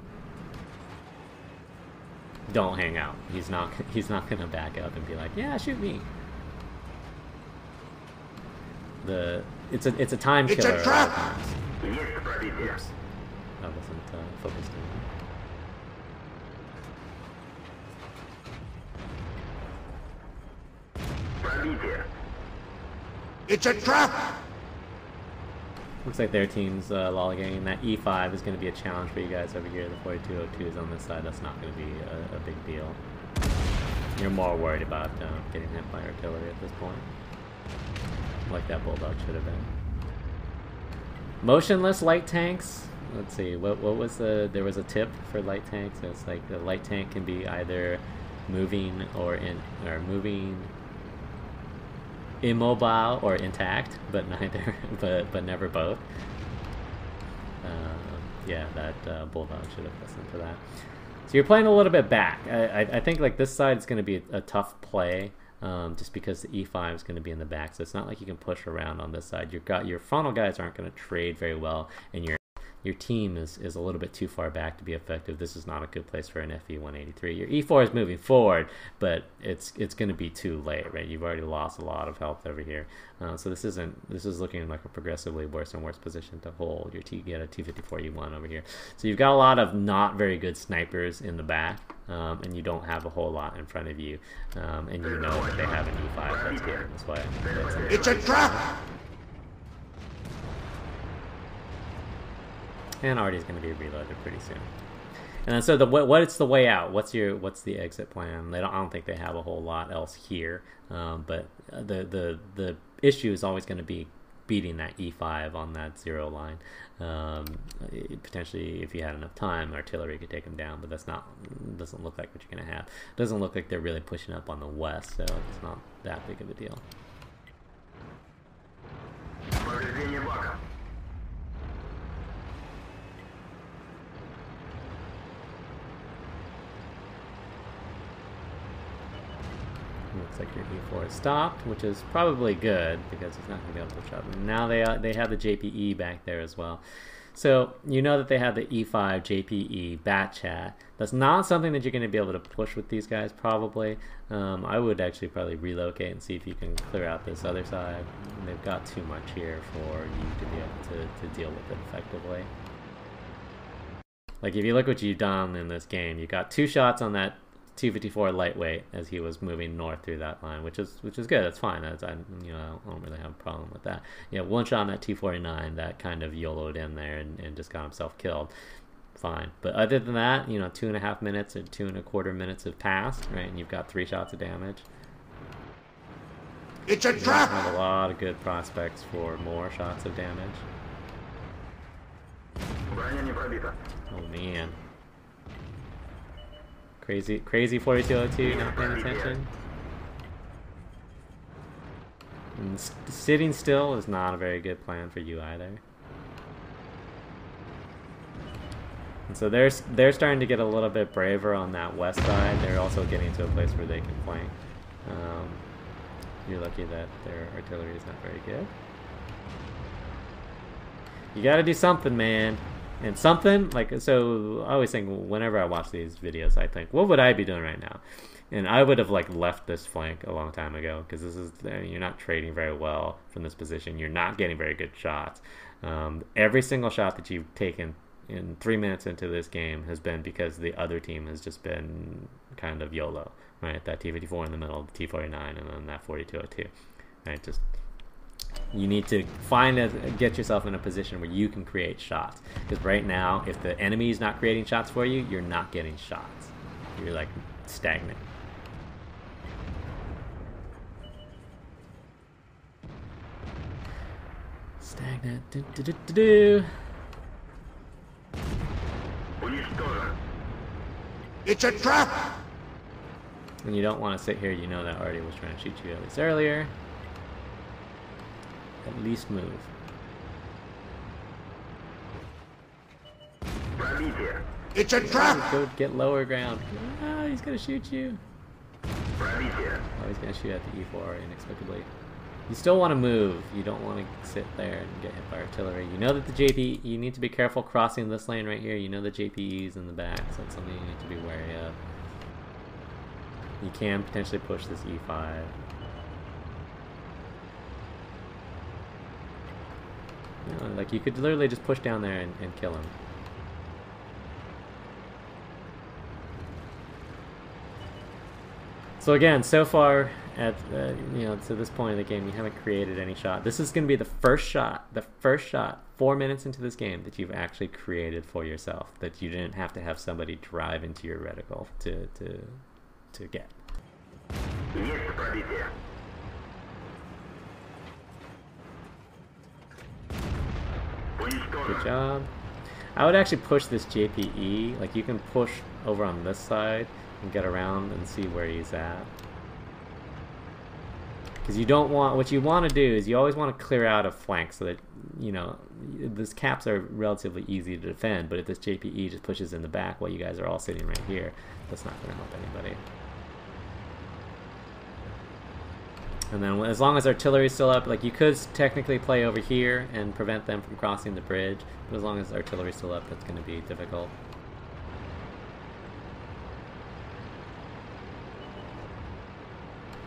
Don't hang out. He's not gonna back up and be like, yeah, shoot me. It's a time killer. It's a trap. Oops. That wasn't focused on. It's a trap. Looks like their team's lollygagging. That E5 is going to be a challenge for you guys over here. The 4202 is on this side. That's not going to be a big deal. You're more worried about getting hit by artillery at this point. Like that Bulldog should have been. Motionless light tanks. Let's see. What was there was a tip for light tanks. It's like the light tank can be either moving moving immobile or intact, but neither, but never both. Yeah, that Bulldog should have listened to that. So you're playing a little bit back. I think like this side is going to be a tough play, just because the E5 is going to be in the back. So it's not like you can push around on this side. Your frontal guys aren't going to trade very well, and your team is a little bit too far back to be effective. This is not a good place for an FE-183. Your E4 is moving forward, but it's going to be too late, right? You've already lost a lot of health over here. So this is looking like a progressively worse and worse position to hold. You get a T-54E1 over here. So you've got a lot of not very good snipers in the back, and you don't have a whole lot in front of you. And you know that they have an E5 that's going this way. It's a trap! And Artie's going to be reloaded pretty soon. And then, so what's the way out? What's the exit plan? I don't think they have a whole lot else here. But the issue is always going to be beating that E5 on that 0 line. Potentially, if you had enough time, artillery could take them down, but doesn't look like what you're going to have. Doesn't look like they're really pushing up on the west, so it's not that big of a deal. Looks like your E4 is stopped, which is probably good because he's not going to be able to push up. And now they have the JPE back there as well. So you know that they have the E5 JPE bat chat. That's not something that you're going to be able to push with these guys probably. I would actually probably relocate and see if you can clear out this other side. They've got too much here for you to be able to deal with it effectively. Like if you look what you've done in this game, you got 2 shots on that T-54 lightweight as he was moving north through that line, which is good. That's fine. I don't really have a problem with that. 1 shot on that T-49 that kind of YOLO'd in there and just got himself killed. Fine. But other than that, 2.5 minutes or 2.25 minutes have passed, right? And you've got 3 shots of damage. It's a trap! You have a lot of good prospects for more shots of damage. Oh man. Crazy 4202, not paying attention. And sitting still is not a very good plan for you either. And so they're starting to get a little bit braver on that west side. They're also getting to a place where they can flank. You're lucky that their artillery is not very good. You gotta do something, man. And something, so I always think, whenever I watch these videos, I think, what would I be doing right now? And I would have, left this flank a long time ago, because you're not trading very well from this position. You're not getting very good shots. Every single shot that you've taken in 3 minutes into this game has been because the other team has just been kind of YOLO, right? That T-54 in the middle, the T-49, and then that 4202, right? Just... You need to get yourself in a position where you can create shots. Because right now, if the enemy is not creating shots for you, you're not getting shots. You're stagnant. Stagnant. It's a trap! And you don't want to sit here. You know that Artie was trying to shoot you at least earlier. At least move. It's a trap! Go get lower ground. Ah, he's gonna shoot you. Oh, he's gonna shoot at the E4 inexplicably. You still want to move. You don't want to sit there and get hit by artillery. You know that the JP, you need to be careful crossing this lane right here. You know the JPE's in the back, so that's something you need to be wary of. You can potentially push this E5. You could literally just push down there and kill him. So again, so far at to this point in the game, you haven't created any shot. This is going to be the first shot 4 minutes into this game that you've actually created for yourself, that you didn't have to have somebody drive into your reticle to get. Good job. I would actually push this JPE. You can push over on this side and get around and see where he's at. Because you don't want, what you want to do is you always want to clear out a flank so that, these caps are relatively easy to defend, but if this JPE just pushes in the back while you guys are all sitting right here, that's not going to help anybody. And then as long as artillery's still up, like you could technically play over here and prevent them from crossing the bridge, but as long as artillery's still up, that's going to be difficult.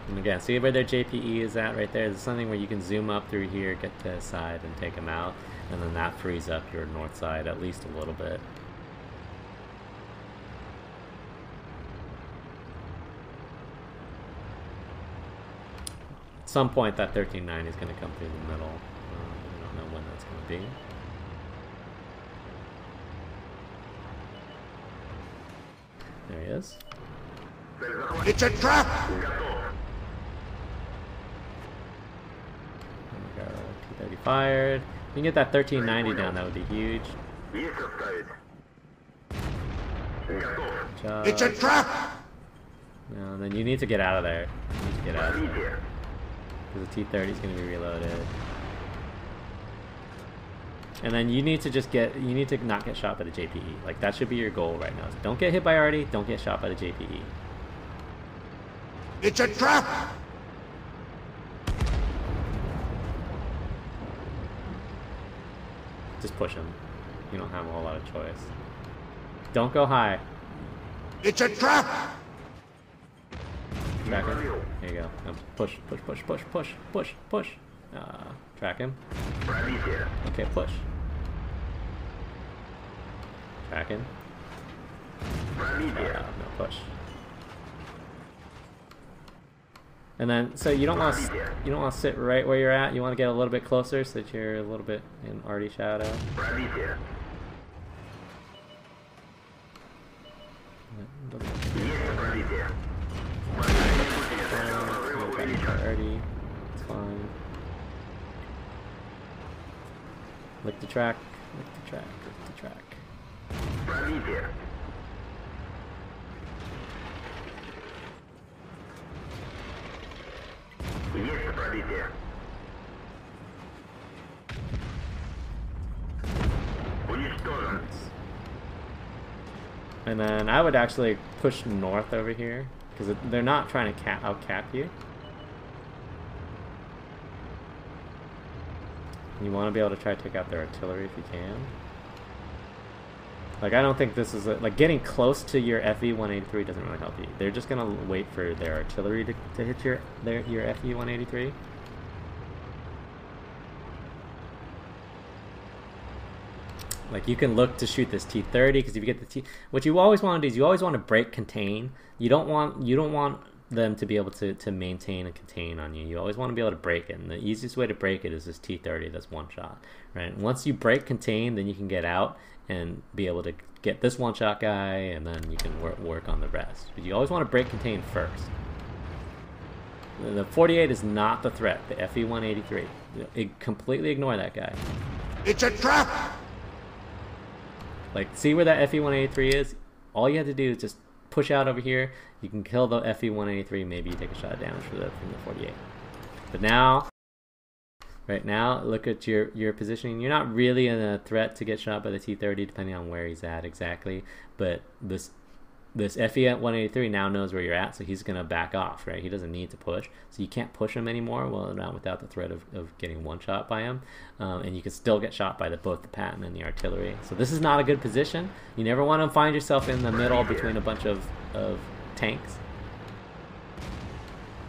And again, see where their JPE is at right there? There's something where you can zoom up through here, get to the side, and take them out, and then that frees up your north side at least a little bit. At some point that 13-9 is going to come through the middle. I don't know when that's going to be. There he is. It's a trap! There we go. T-30 fired. If you can get that 1390 down, that would be huge. Good job. It's a trap! No, then you need to get out of there. You need to get out of there. Because the T-30 is going to be reloaded. And then you need to just get, you need to not get shot by the JPE. Like, that should be your goal right now. Don't get hit by Artie, don't get shot by the JPE. It's a trap! Just push him. You don't have a whole lot of choice. Don't go high. It's a trap! Track him. There you go. Now push, push, push, push, push, push, push. Track him. Okay, push. Track him. No, push. And then, so you don't want to sit right where you're at. You want to get a little bit closer so that you're a little bit in Artie shadow. Artie, it's fine. Lick the track. Lick the track. Lick the track. And then I would actually push north over here, because they're not trying to out-cap you. You want to be able to try to take out their artillery if you can. Like, I don't think this is like getting close to your FE-183 doesn't really help you. They're just gonna wait for their artillery to hit your FE-183. Like, you can look to shoot this T-30, because if you get the T, what you always want to do is you always want to break contain. You don't want them to be able to maintain and contain on you. You always want to be able to break it, and the easiest way to break it is this T-30 that's one shot, right? And once you break contain, then you can get out and be able to get this one shot guy, and then you can work on the rest. But you always want to break contain first. The 48 is not the threat. The FE-183. Completely ignore that guy. It's a trap! Like, see where that FE-183 is? All you have to do is just push out over here. You can kill the FE-183. Maybe you take a shot of damage from the 48. But now, right now, look at your positioning. You're not really in a threat to get shot by the T-30, depending on where he's at exactly. But this FE-183 now knows where you're at, so he's going to back off, right? He doesn't need to push. So you can't push him anymore, well, not without the threat of getting one shot by him. And you can still get shot by both the Patton and the artillery. So this is not a good position. You never want to find yourself in the middle between a bunch of tanks.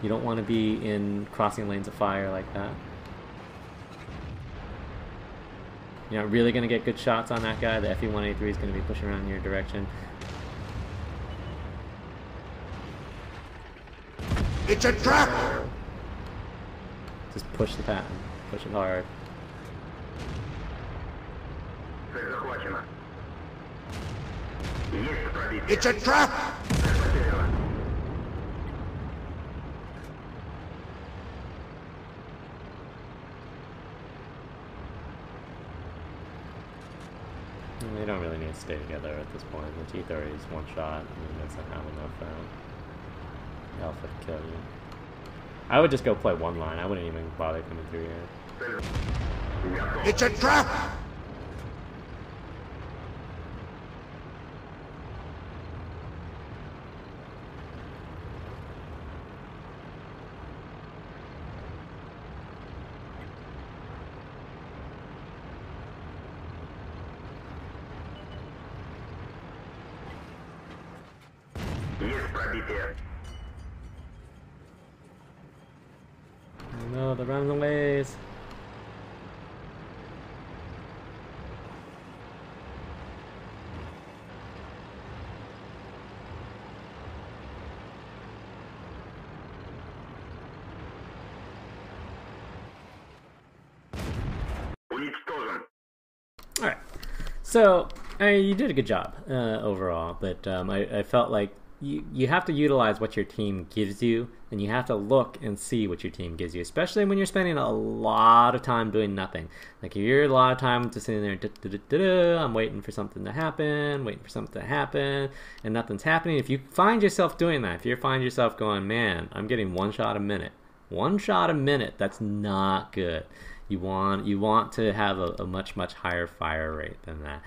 You don't want to be in crossing lanes of fire like that. You're not really going to get good shots on that guy. The FE-183 is going to be pushing around in your direction. It's a trap! Just push the Patton. Push it hard. It's a trap! They don't really need to stay together at this point. The T-30 is one shot. I mean, that's not enough alpha to kill you. I would just go play one line. I wouldn't even bother coming through here. It's a trap! Militär. Oh no, they're running away. Уничтожен. Alright, so you did a good job overall, but I felt like you have to utilize what your team gives you, and you have to look and see what your team gives you, especially when you're spending a lot of time doing nothing. Like, if you're a lot of time just sitting there, I'm waiting for something to happen, and nothing's happening. If you find yourself doing that, if you find yourself going, man, I'm getting one shot a minute, that's not good. You want to have a much higher fire rate than that.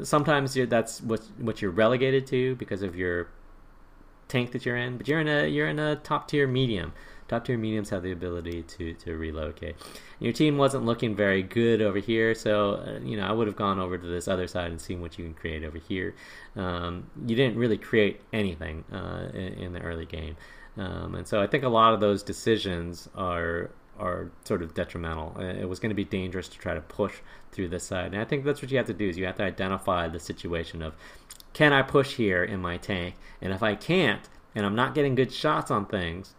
Sometimes that's what you're relegated to because of your tank that you're in, but you're in a top tier medium. Top tier mediums have the ability to relocate. Your team wasn't looking very good over here, so I would have gone over to this other side and seen what you can create over here. You didn't really create anything in the early game, and so I think a lot of those decisions are sort of detrimental. It was going to be dangerous to try to push through this side, and I think that's what you have to do, is you have to identify the situation of, can I push here in my tank? And if I can't, and I'm not getting good shots on things,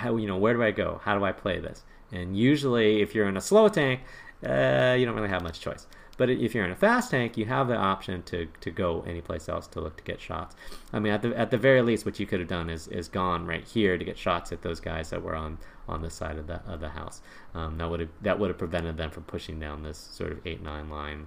where do I go? How do I play this? And usually, if you're in a slow tank, you don't really have much choice. But if you're in a fast tank, you have the option to go anyplace else to look to get shots. I mean, at the very least, what you could have done is gone right here to get shots at those guys that were on this side of the house. That would have prevented them from pushing down this sort of 8-9 line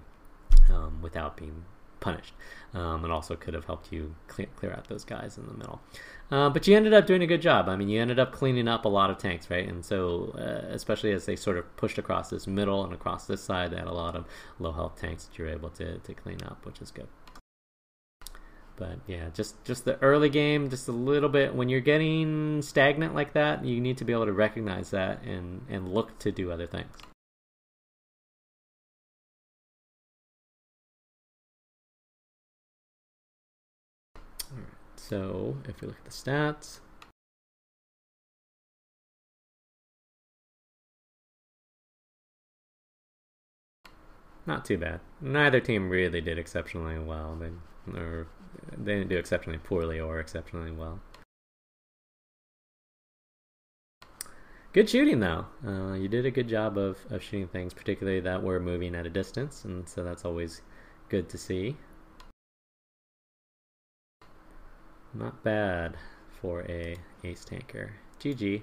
without being punished. It also could have helped you clear out those guys in the middle. But you ended up doing a good job. I mean, you ended up cleaning up a lot of tanks, right? And so, especially as they sort of pushed across this middle and across this side, they had a lot of low health tanks that you were able to clean up, which is good. But yeah, just the early game, just a little bit. When you're getting stagnant like that, you need to be able to recognize that and look to do other things. So if we look at the stats, not too bad. Neither team really did exceptionally well. They didn't do exceptionally poorly or exceptionally well. Good shooting, though. You did a good job of shooting things, particularly that were moving at a distance, and so that's always good to see. Not bad for a ace tanker. GG.